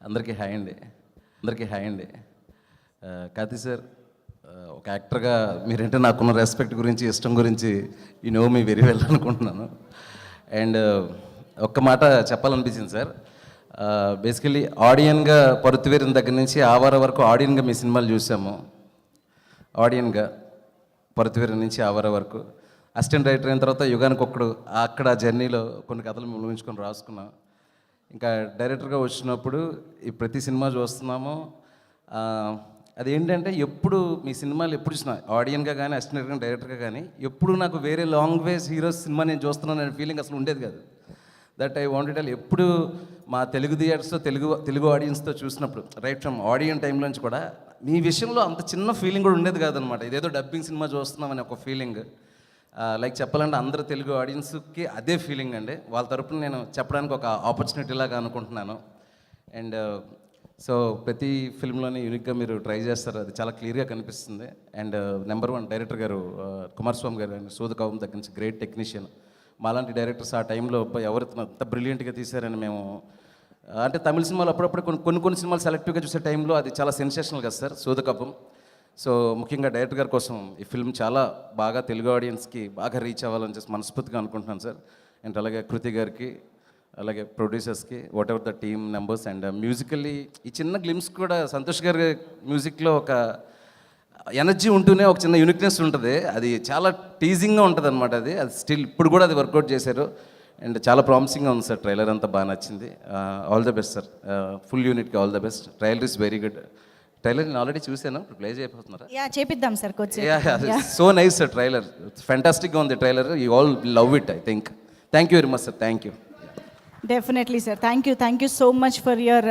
అందరికీ హాయ్ అండి. అందరికీ హాయ్ అండి. కార్తీ సార్, ఒక యాక్టర్గా మీరంటే నాకున్న రెస్పెక్ట్ గురించి, ఇష్టం గురించి you know me very well అనుకుంటున్నాను. అండ్ ఒక్క మాట చెప్పాలనిపించింది సార్. బేసికలీ ఆడియన్గా పరుతువేరిన దగ్గర నుంచి ఆవార వరకు ఆడియన్గా మీ సినిమాలు చూసాము. ఆడియన్గా పరుతువేరి నుంచి ఆవార వరకు అసిస్టెంట్ డైరెక్టర్ అయిన తర్వాత యుగానికి ఒక్కడు అక్కడ జర్నీలో కొన్ని కథలు ముగించుకొని రాసుకున్నాం. ఇంకా డైరెక్టర్గా వచ్చినప్పుడు ఈ ప్రతి సినిమా చూస్తున్నాము. అదేంటంటే ఎప్పుడు మీ సినిమాలు ఎప్పుడు చూసినా ఆడియన్గా కానీ అసిస్టెంట్ కానీ డైరెక్టర్గా కానీ ఎప్పుడు నాకు వేరే లాంగ్వేజ్ హీరోస్ సినిమా నేను చూస్తున్నాను అనే ఫీలింగ్ అసలు ఉండేది కాదు. That I wanted tell. ఎప్పుడు మా తెలుగు థియేటర్స్తో తెలుగు ఆడియన్స్తో చూసినప్పుడు రైట్ ఫ్రమ్ ఆడియన్ టైంలోంచి కూడా మీ విషయంలో అంత చిన్న ఫీలింగ్ కూడా ఉండేది కాదనమాట. ఇదేదో డబ్బింగ్ సినిమా చూస్తున్నామని ఒక ఫీలింగ్. లైక్ చెప్పాలంటే అందరు తెలుగు ఆడియన్స్కి అదే ఫీలింగ్ అండి. వాళ్ళ తరపున నేను చెప్పడానికి ఒక ఆపర్చునిటీ లాగా అనుకుంటున్నాను. అండ్ సో ప్రతి ఫిల్మ్లోనే యూనిక్గా మీరు ట్రై చేస్తారు, అది చాలా క్లియర్గా కనిపిస్తుంది. అండ్ నెంబర్ 1 డైరెక్టర్ గారు కుమారస్వామి గారు అండి, సూదకవం దగ్గర నుంచి గ్రేట్ టెక్నీషియన్. మాలాంటి డైరెక్టర్స్ ఆ టైంలో ఎవరు అంత బ్రిలియంట్గా తీశారని మేము అంటే తమిళ సినిమాలు అప్పుడప్పుడు కొన్ని సినిమాలు సెలెక్టివ్గా చూసే టైంలో అది చాలా సెన్సేషనల్ కదా సార్ సూదకవం. సో ముఖ్యంగా డైరెక్టర్ గారి కోసం ఈ ఫిల్మ్ చాలా బాగా తెలుగు ఆడియన్స్కి బాగా రీచ్ అవ్వాలని చెప్పి మనస్ఫూర్తిగా అనుకుంటున్నాను సార్. అండ్ అలాగే కృతి గారికి, అలాగే ప్రొడ్యూసర్స్కి, whatever the team members. And musically ఈ చిన్న గ్లిమ్స్ కూడా సంతోష్ గారి మ్యూజిక్లో ఒక ఎనర్జీ ఉంటూనే ఒక చిన్న యూనిక్నెస్ ఉంటుంది. అది చాలా టీజింగ్గా ఉంటుంది అనమాట. అది స్టిల్ ఇప్పుడు కూడా అది వర్కౌట్ చేశారు. అండ్ చాలా ప్రామిసింగ్గా ఉంది సార్. ట్రైలర్ అంతా బాగా నచ్చింది. All the best sir. Full యూనిట్కి all the best. Trailer is very good. Trailer నేను ఆల్రెడీ చూసాను, ఇప్పుడు ప్లే చేయబోతున్నారా? చేపిద్దాం sir. So nice sir trailer. ఫ్యాంటాస్టిక్గా ఉంది trailer. You all love it I think. Thank you very much sir. Thank you. Definitely sir. Thank you so much for your